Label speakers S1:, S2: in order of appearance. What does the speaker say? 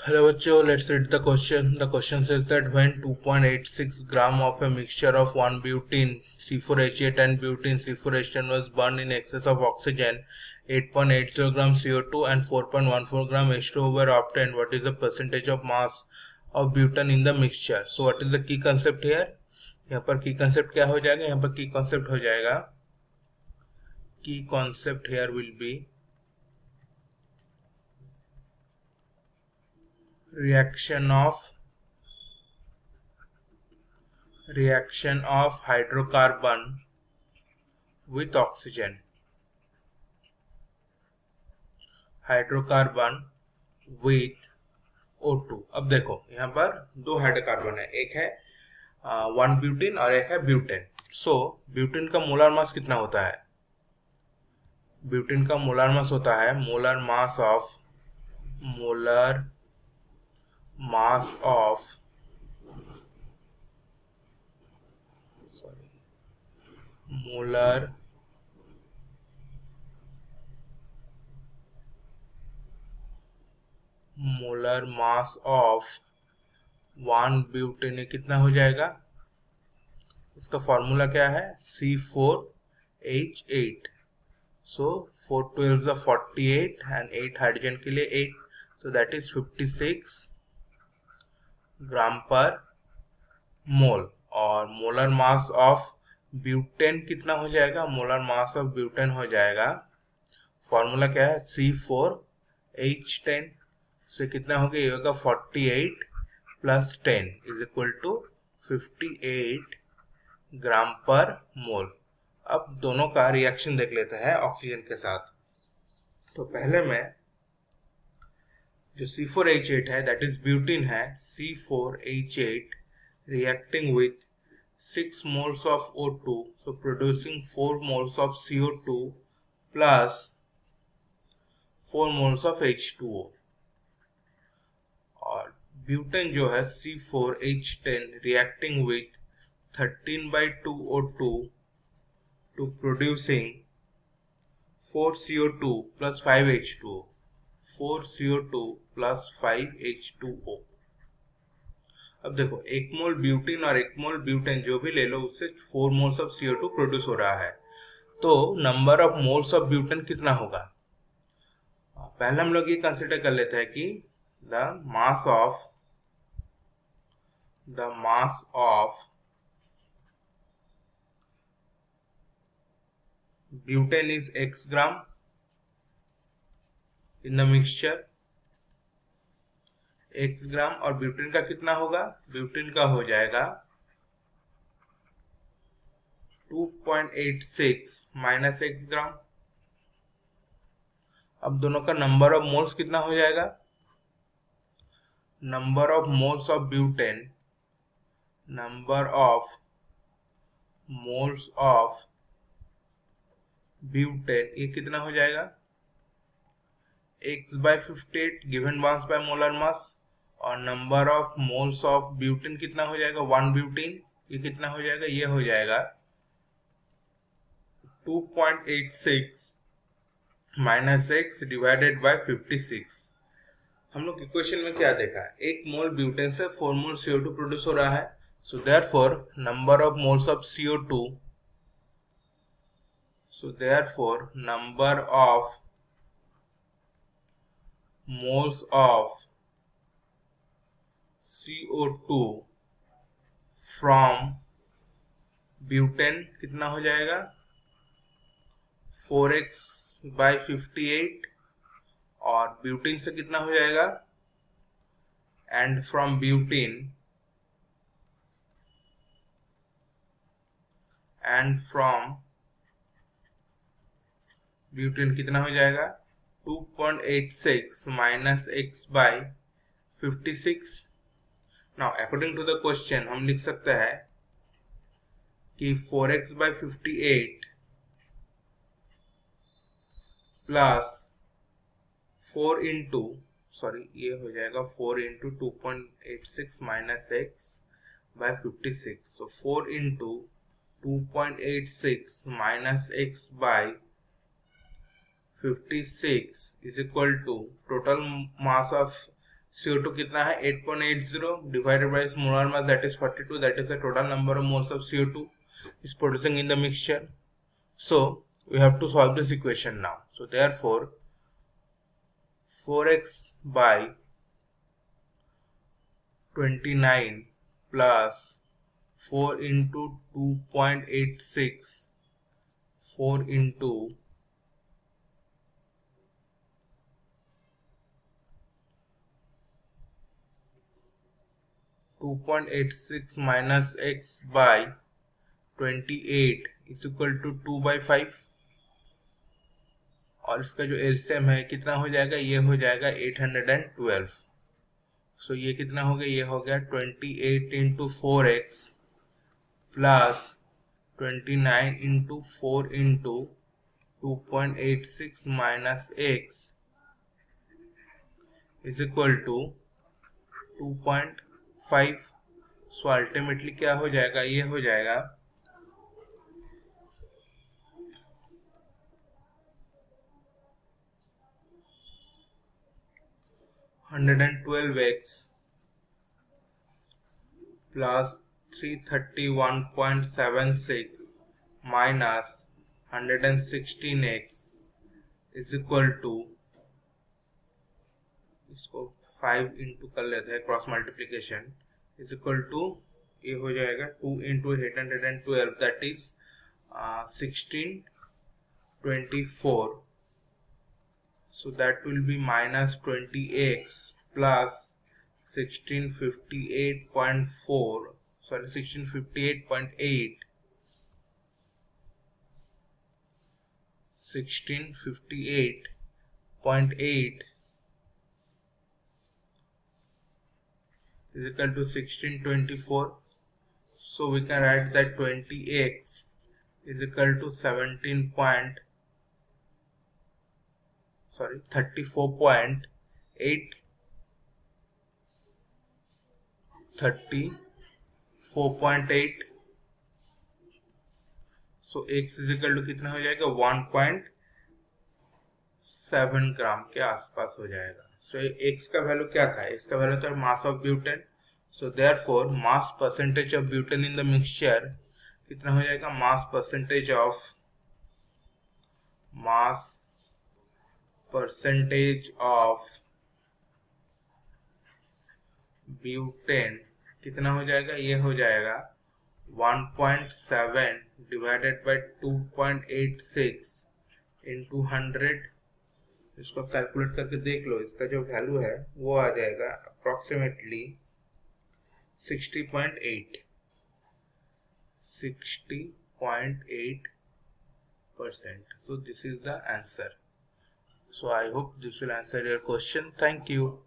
S1: Hello बच्चों, let's read the question. The question says that when 2.86 gram of a mixture of 1 butene C4H8 and butene C4H10 was burned in excess of oxygen, 8.80 gram CO2 and 4.14 gram H2O were obtained. What is the percentage of mass of butane in the mixture? So what is the key concept here? यहाँ पर key concept क्या हो जाएगा? यहाँ पर key concept हो जाएगा, key concept here will be reaction of hydrocarbon with oxygen. Hydrocarbon with O2। अब देखो यहाँ पर दो हाइड्रोकार्बन है, एक है 1 ब्यूटेन और एक है ब्यूटेन। सो ब्यूटेन का मोलर मास कितना होता है? ब्यूटेन का मोलर मास होता है molar mass of molar mass of 1 butane कितना हो जाएगा? इसका फॉर्मूला क्या है? C4H8। सो 4 12 48 एंड 8 हाइड्रोजन के लिए 8, सो दैट इज 56 ग्राम पर मोल। और मोलर मास ऑफ ब्यूटेन कितना हो जाएगा? मोलर मास ऑफ ब्यूटेन हो जाएगा, फॉर्मूला क्या है? C4H10। सो कितना हो गया? ये होगा 48 प्लस 10 इज इक्वल टू 58 ग्राम पर मोल। अब दोनों का रिएक्शन देख लेते हैं ऑक्सीजन के साथ। तो पहले में जो C4H8 है दैट इज ब्यूटेन है, C4H8 reacting with 6 moles of O2, so producing 4 moles of CO2 plus 4 moles of H2O। और ब्यूटेन जो है C4H10 reacting with 13/2 O2 to producing 4 CO2 plus 5 H2O, 4 CO2 plus 5 H2O। अब देखो, 1 मोल butane और 1 मोल butane जो भी ले लो उससे 4 मोल्स ऑफ CO2 प्रोड्यूस हो रहा है। तो number of moles of butane कितना होगा? पहले हम लोग ये कंसीडर कर लेते हैं कि the mass of butane is x gram in the mixture, x ग्राम। और ब्यूटेन का कितना होगा? ब्यूटेन का हो जाएगा 2.86 माइनस x ग्राम। अब दोनों का नंबर ऑफ मोल्स कितना हो जाएगा? Number of moles of butane, number of moles of butane ये कितना हो जाएगा? x/58 given mass by molar mass. और number of moles of butane कितना हो जाएगा? 1 ब्यूटेन, ये कितना हो जाएगा? ये हो जाएगा 2.86 माइनस x डिवाइडेड बाय 56। हम लोग इक्वेशन में क्या देखा है? 1 मोल ब्यूटेन से 4 मोल CO2 प्रोड्यूस हो रहा है। So therefore number of moles of CO2, so therefore number of moles of CO2 from butane कितना हो जाएगा? 4x/58। और ब्यूटेन से कितना हो जाएगा? एंड फ्रॉम ब्यूटेन कितना हो जाएगा? 2.86 minus x/56। Now according to the question हम लिख सकते हैं कि 4x/58 प्लस 4 इंटू ये हो जाएगा 4 into 2.86 minus x/56। So 4 into 2.86 minus x/56 is equal to total mass of CO2 कितना है 8.80 divided by its molar mass, that is 42, that is the total number of moles of CO2 is producing in the mixture. So we have to solve this equation now. So therefore 4x by 29 plus 4 into 2.86, 4 into 2.86 minus x by 28 is equal to 2 by 5, और इसका जो LCM है कितना हो जाएगा, ये हो जाएगा 812. सो ये कितना हो गया, ये हो गया 28 into 4x plus 29 into 4 into 2.86 minus x is equal to 2.5. So ultimately क्या हो जाएगा, ये हो जाएगा 112x plus 331.76 minus 116x is equal to, इसको 5 इंटू कर लेते हैं cross multiplication, is equal to ये हो जाएगा 2 into 812 that is 1624. So that will be minus 20x plus 1658.4, sorry 1658.8, 1658.8 is equal to 1624. So we can write that 20x is equal to 34.8, 34.8. So x is equal to कितना हो जाएगा 1.7 ग्राम के आसपास हो जाएगा. सो x का वैल्यू क्या था, x का वैल्यू था mass of butane. So therefore mass percentage of butane in the mixture कितना हो जाएगा, मास परसेंटेज ऑफ ब्यूटेन कितना हो जाएगा, ये हो जाएगा 1.7 डिवाइडेड बाय 2.86 इंटू 100. इसको कैलकुलेट करके देख लो, इसका जो वैल्यू है वो आ जाएगा approximately 60.8. So this is the answer. So I hope this will answer your question. Thank you.